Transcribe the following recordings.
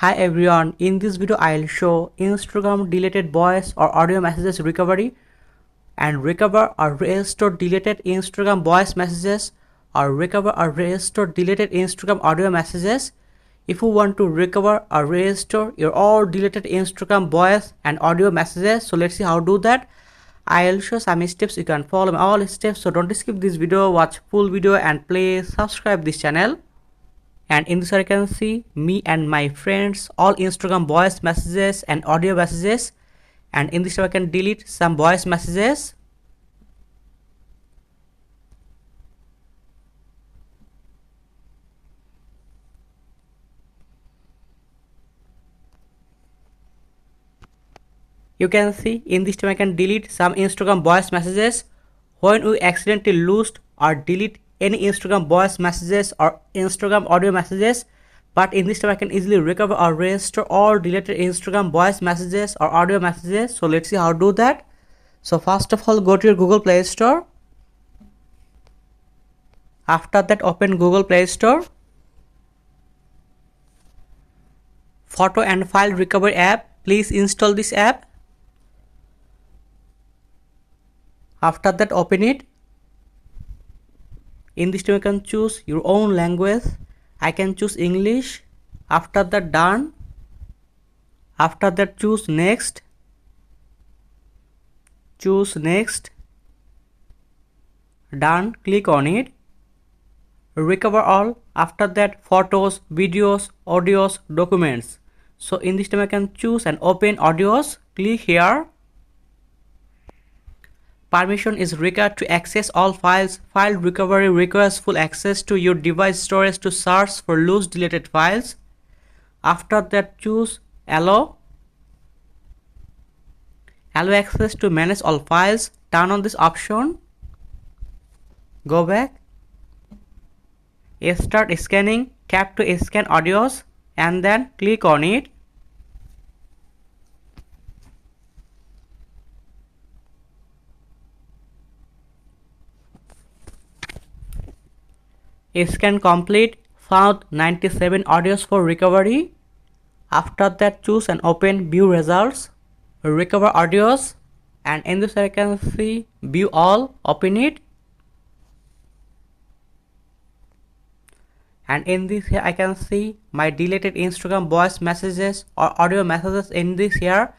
Hi everyone, in this video I'll show Instagram deleted voice or audio messages recovery and recover or restore deleted Instagram voice messages or recover or restore deleted Instagram audio messages. If you want to recover or restore your all deleted Instagram voice and audio messages, so let's see how to do that. I'll show some steps. You can follow all steps, so don't skip this video, watch full video and please subscribe this channel. And in this I can see me and my friends all Instagram voice messages and audio messages, and in this I can delete some voice messages. You can see in this time I can delete some Instagram voice messages. When we accidentally lose or delete any Instagram voice messages or Instagram audio messages, but in this time I can easily recover or restore all deleted Instagram voice messages or audio messages. So let's see how to do that. So first of all, go to your Google Play Store. After that, open Google Play Store. Photo and File Recovery app. Please install this app. After that, open it. In this time you can choose your own language. I can choose English. After that, done. After that, choose next. Choose next. Done. Click on it. Recover all. After that, photos, videos, audios, documents. So in this time I can choose and open audios. Click here. Permission is required to access all files. File recovery requires full access to your device storage to search for loose deleted files. After that, choose allow. Allow access to manage all files. Turn on this option. Go back. Start scanning. Tap to scan audios and then click on it. Scan complete. Found 97 audios for recovery. After that, choose and open view results. Recover audios, and in this I can see view all. Open it, and in this here I can see my deleted Instagram voice messages or audio messages in this here.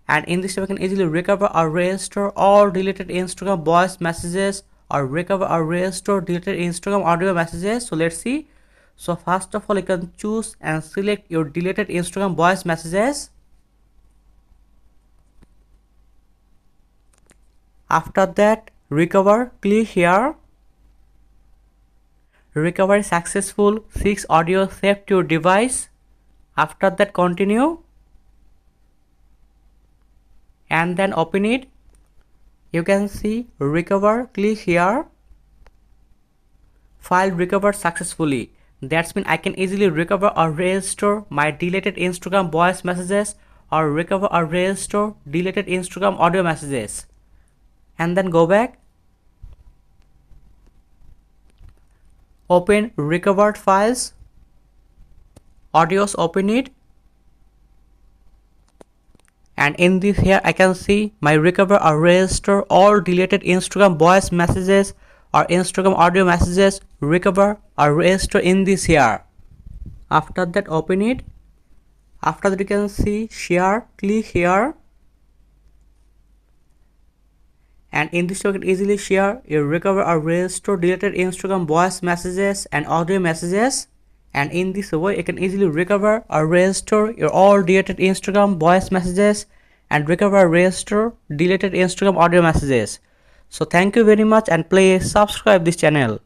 And in this I can easily recover or restore all deleted Instagram voice messages or recover or restore deleted Instagram audio messages. So let's see. So first of all, you can choose and select your deleted Instagram voice messages. After that, recover. Click here. Recovery successful. 6 audio saved to your device. After that, continue. And then open it. You can see recover. Click here. File recovered successfully. That's mean I can easily recover or restore my deleted Instagram voice messages or recover or restore deleted Instagram audio messages. And then go back. Open recovered files. Audios, open it. And in this here I can see my recover or restore all deleted Instagram voice messages or Instagram audio messages, recover or restore in this here. After that, open it. After that, you can see share. Click here. And in this you can easily share your recover or restore deleted Instagram voice messages and audio messages. And in this way you can easily recover or restore your all deleted Instagram voice messages and recover or restore deleted Instagram audio messages. So thank you very much and please subscribe this channel.